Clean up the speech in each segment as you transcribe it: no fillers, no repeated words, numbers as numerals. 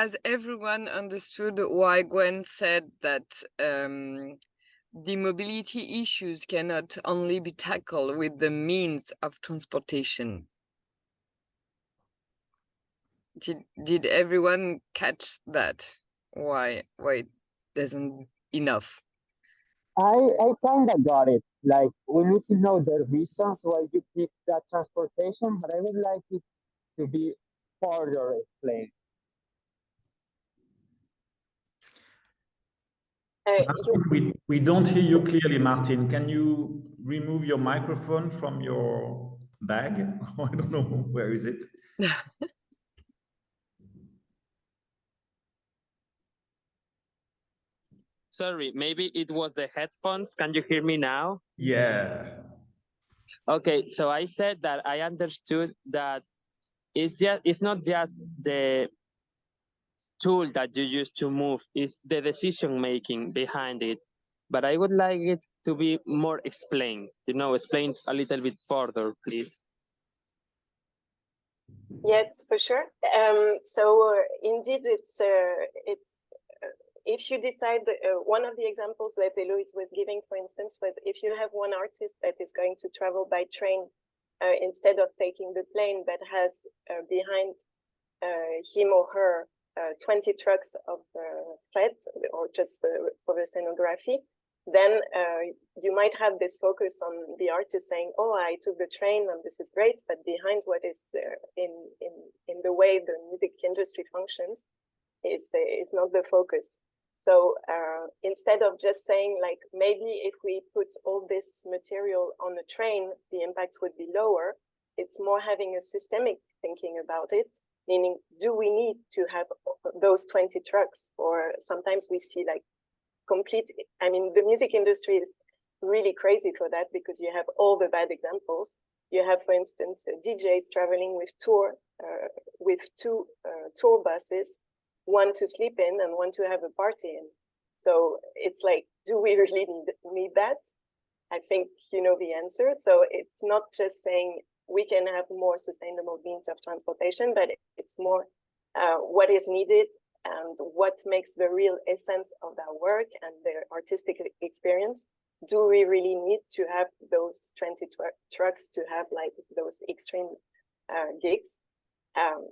has everyone understood why Gwen said that the mobility issues cannot only be tackled with the means of transportation? Did everyone catch that? Why it isn't enough? I kind of got it. Like, we need to know the reasons why you pick that transportation, but I would like it to be further explained. We don't hear you clearly, Martin. Can you remove your microphone from your bag? I don't know, where is it? Sorry, maybe it was the headphones. Can you hear me now? Yeah. Okay, so I said that I understood that it's not just the tool that you use to move, it's the decision making behind it. But I would like it to be more explained, explained a little bit further, please. Yes, for sure. Indeed, it's if you decide, one of the examples that Héloïse was giving, for instance, was if you have one artist that is going to travel by train instead of taking the plane, that has behind him or her 20 trucks of fret, or just for the scenography, then you might have this focus on the artist saying, oh, I took the train and this is great, but behind what is in the way the music industry functions is not the focus. So instead of just saying, like, maybe if we put all this material on a train, the impact would be lower, it's more having a systemic thinking about it, meaning, do we need to have those 20 trucks? Or sometimes we see like complete, I mean, the music industry is really crazy for that, because you have all the bad examples. You have, for instance, DJs traveling with two tour buses, one to sleep in and one to have a party in. So it's like, do we really need that? I think you know the answer. So it's not just saying we can have more sustainable means of transportation, but it's more what is needed and what makes the real essence of their work and their artistic experience. Do we really need to have those 20 trucks to have like those extreme gigs?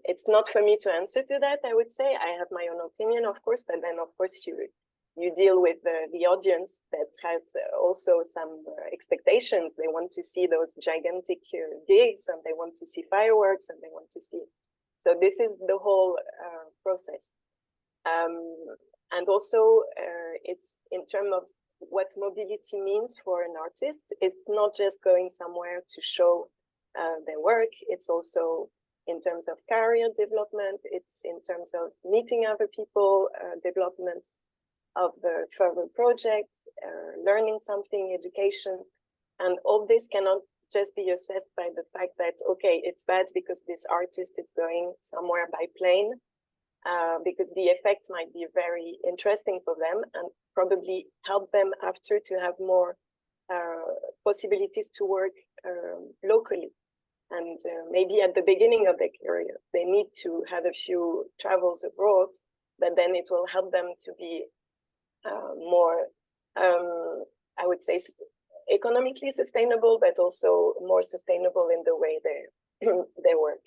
It's not for me to answer to that, I would say. I have my own opinion, of course, but then, of course, you deal with the audience that has also some expectations. They want to see those gigantic gigs, and they want to see fireworks, and they want to see. So this is the whole process. And also, it's in terms of what mobility means for an artist. It's not just going somewhere to show their work. It's also in terms of career development. It's in terms of meeting other people, developments of the further projects, learning something, education. And all this cannot just be assessed by the fact that, okay, it's bad because this artist is going somewhere by plane, because the effect might be very interesting for them and probably help them after to have more possibilities to work locally. And maybe at the beginning of their career, they need to have a few travels abroad, but then it will help them to be more, I would say, economically sustainable, but also more sustainable in the way they work.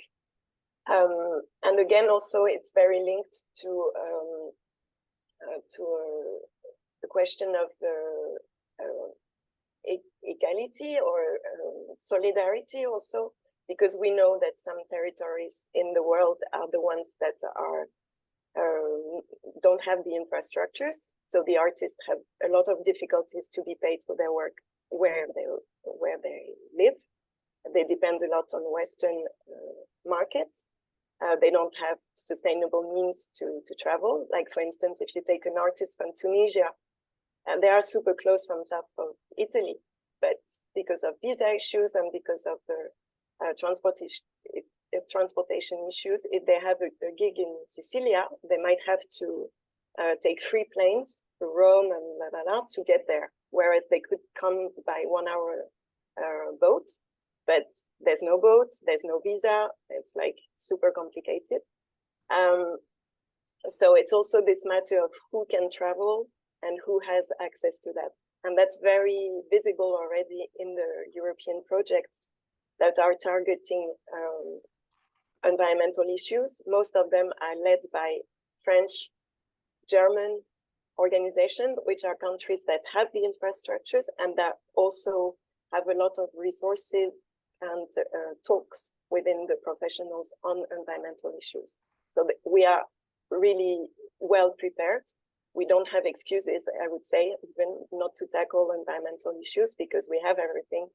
And again, also, it's very linked to the question of equality or solidarity also, because we know that some territories in the world are the ones that are don't have the infrastructures. So the artists have a lot of difficulties to be paid for their work where they live. They depend a lot on Western markets. They don't have sustainable means to travel. Like, for instance, if you take an artist from Tunisia, and they are super close from south of Italy, but because of visa issues and because of the transportation issues, if they have a gig in Sicilia, they might have to take 3 planes to Rome and to get there, whereas they could come by 1 hour boat, but there's no boat, there's no visa, it's like super complicated. So it's also this matter of who can travel and who has access to that. And that's very visible already in the European projects that are targeting environmental issues. Most of them are led by French, German organizations, which are countries that have the infrastructures and that also have a lot of resources and talks within the professionals on environmental issues. So we are really well prepared. We don't have excuses, I would say, even not to tackle environmental issues, because we have everything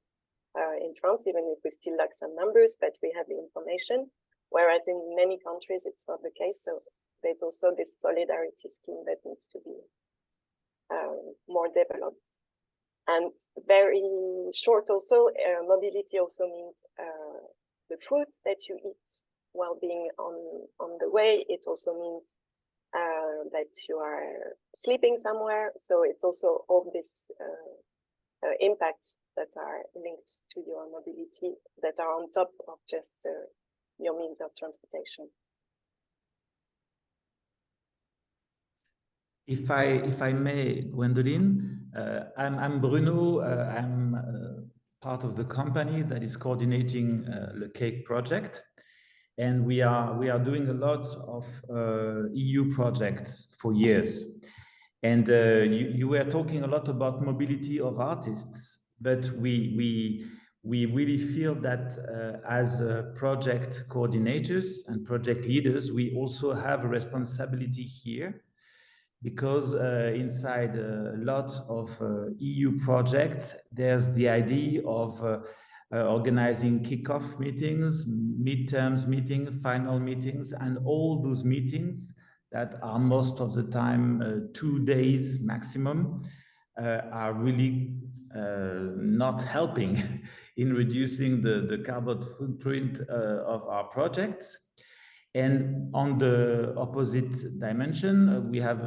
in France, even if we still lack some numbers, but we have the information. Whereas in many countries, it's not the case. So there's also this solidarity scheme that needs to be more developed. And very short also, mobility also means the food that you eat while being on the way. It also means that you are sleeping somewhere. So it's also all these impacts that are linked to your mobility that are on top of just your means of transportation. If I may, Gwendoleen, I'm Bruno. I'm part of the company that is coordinating LeCake project, and we are doing a lot of EU projects for years. And you were talking a lot about mobility of artists, but we really feel that as project coordinators and project leaders, we also have a responsibility here, because inside lots of EU projects, there's the idea of organizing kickoff meetings, midterms meetings, final meetings, and all those meetings that are most of the time 2 days maximum are really not helping in reducing the carbon footprint of our projects. And on the opposite dimension, we have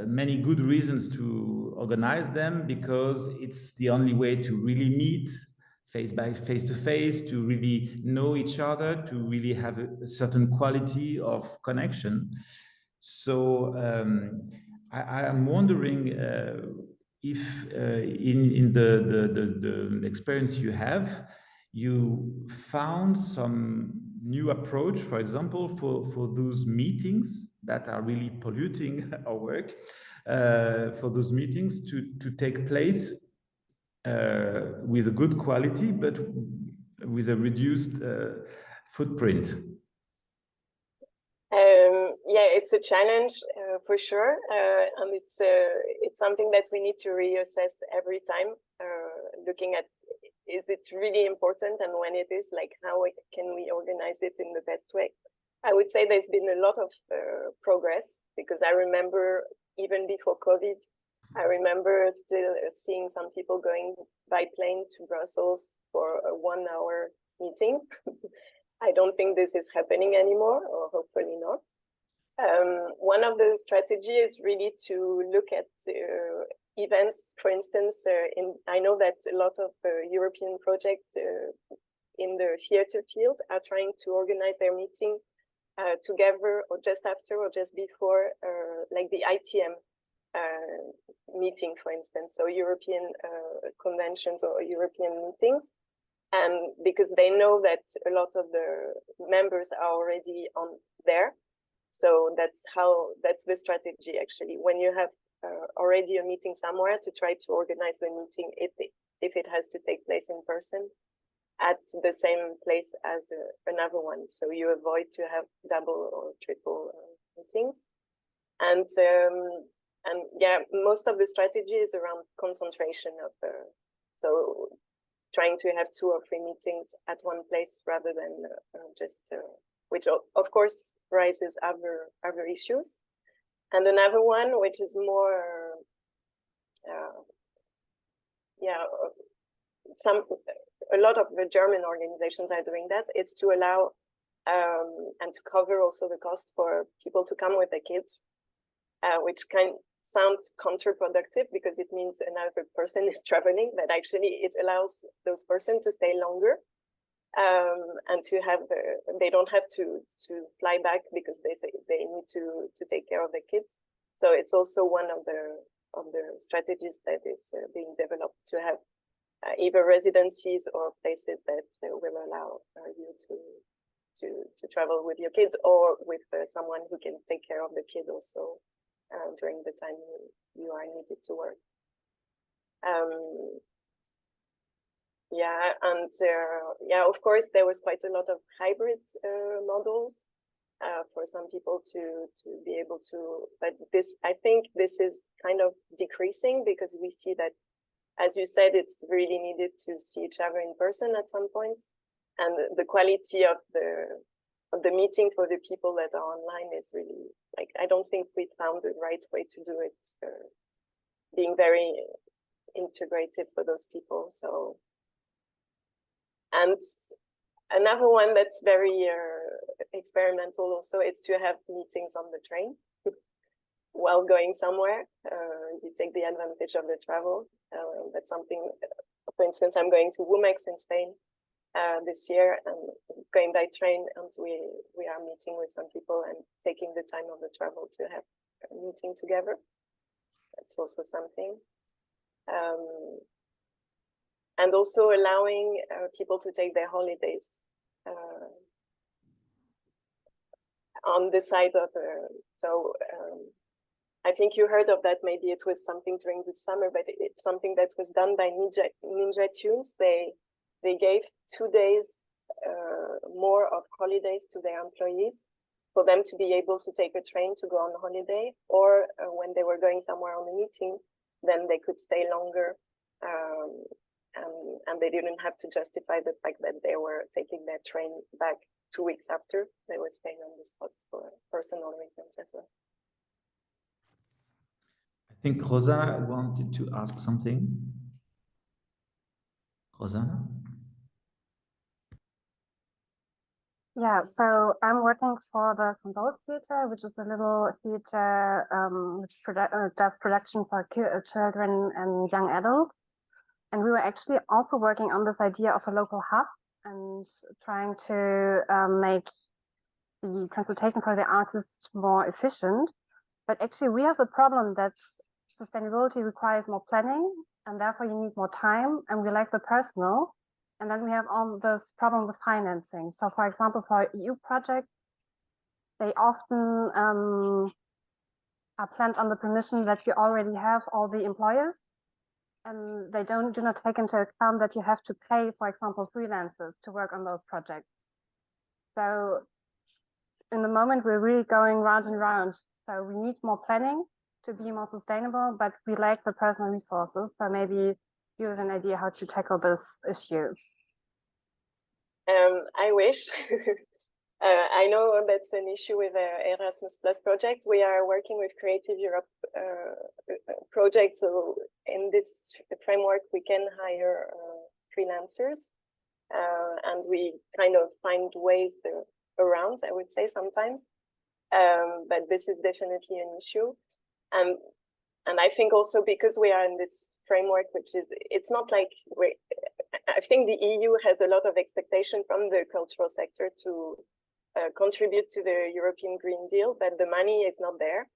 many good reasons to organize them, because it's the only way to really meet face to face, to really know each other, to really have a certain quality of connection. So I am wondering if in the experience you have, you found some new approach, for example, for those meetings that are really polluting our work, for those meetings to take place with a good quality, but with a reduced footprint. Yeah, it's a challenge for sure, and it's something that we need to reassess every time, looking at, is it really important, and when it is, like, how can we organize it in the best way? I would say there's been a lot of progress, because I remember even before COVID, I remember still seeing some people going by plane to Brussels for a 1-hour meeting. I don't think this is happening anymore, or hopefully not. One of the strategies is really to look at events. For instance, I know that a lot of European projects in the theater field are trying to organize their meeting together, or just after, or just before, like the ITM meeting, for instance, so European conventions or European meetings. And because they know that a lot of the members are already on there. So that's the strategy, actually. When you have already a meeting somewhere, to try to organize the meeting, if it has to take place in person, at the same place as another one. So you avoid to have double or triple meetings. And yeah, most of the strategy is around concentration of, so trying to have 2 or 3 meetings at one place rather than just, which of course raises other issues. And another one, which is more, yeah, a lot of the German organizations are doing that, is to allow and to cover also the cost for people to come with their kids, which can sound counterproductive, because it means another person is traveling, but actually it allows those persons to stay longer and to have they don't have to fly back because they need to take care of the kids. So it's also one of the strategies that is being developed to have either residencies or places that will allow you to travel with your kids, or with someone who can take care of the kid also during the time you are needed to work. Yeah, and yeah, of course, there was quite a lot of hybrid models for some people to be able to, but I think this is kind of decreasing, because we see that, as you said, it's really needed to see each other in person at some point, and the quality of the meeting for the people that are online is really, like, I don't think we found the right way to do it, being very integrative for those people. So, and another one that's very experimental also, is to have meetings on the train while going somewhere. You take the advantage of the travel. That's something, for instance, I'm going to Wumex in Spain this year, and going by train, and we are meeting with some people and taking the time of the travel to have a meeting together. That's also something. And also allowing people to take their holidays on the side of I think you heard of that. Maybe it was something during the summer, but it's something that was done by Ninja Tunes. They gave 2 days more of holidays to their employees for them to be able to take a train to go on holiday, or when they were going somewhere on a meeting, then they could stay longer, and they didn't have to justify the fact that they were taking their train back 2 weeks after. They were staying on the spot for personal reasons as well. I think Rosanna wanted to ask something. Rosanna? Yeah, so I'm working for the Consol theater, which is a little theater which does production for children and young adults. And we were actually also working on this idea of a local hub and trying to make the transportation for the artists more efficient. But actually we have the problem that sustainability requires more planning, and therefore you need more time, and we lack the personnel. And then we have all this problem with financing. So for example, for EU projects, they often are planned on the permission that you already have all the employers, and they do not take into account that you have to pay, for example, freelancers to work on those projects. So in the moment, we're really going round and round. So we need more planning to be more sustainable, but we lack the personal resources. So maybe you have an idea how to tackle this issue. I wish. I know that's an issue with the Erasmus Plus project. We are working with Creative Europe project. So in this framework, we can hire freelancers, and we kind of find ways around, I would say, sometimes. But this is definitely an issue. And I think also because we are in this framework, which is, it's not like I think the EU has a lot of expectation from the cultural sector to contribute to the European Green Deal, but the money is not there.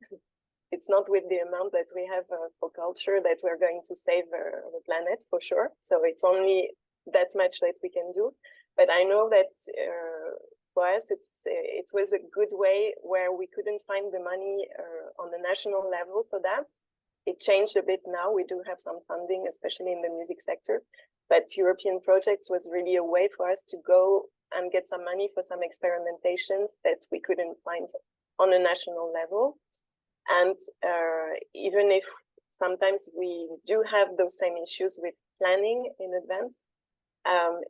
It's not with the amount that we have for culture that we're going to save the planet, for sure. So it's only that much that we can do. But I know that for us, it was a good way where we couldn't find the money on the national level for that. It changed a bit now. We do have some funding, especially in the music sector. But European projects was really a way for us to go and get some money for some experimentations that we couldn't find on a national level. And even if sometimes we do have those same issues with planning in advance,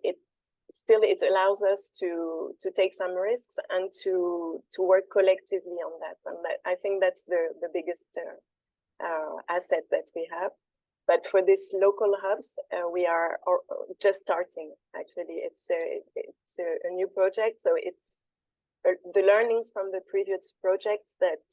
it allows us to take some risks and to work collectively on that. And I think that's the biggest asset that we have. But for these local hubs, we are just starting. Actually, it's a new project, so it's the learnings from the previous projects that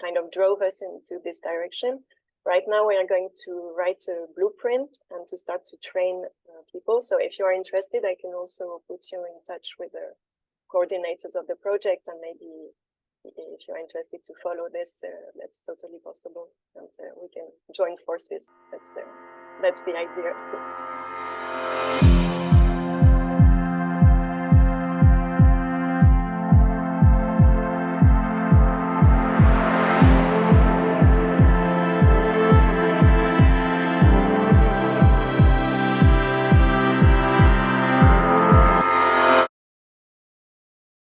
kind of drove us into this direction. right now we are going to write a blueprint and to start to train people. So if you are interested, I can also put you in touch with the coordinators of the project, and maybe if you're interested to follow this, that's totally possible, and we can join forces. That's the idea.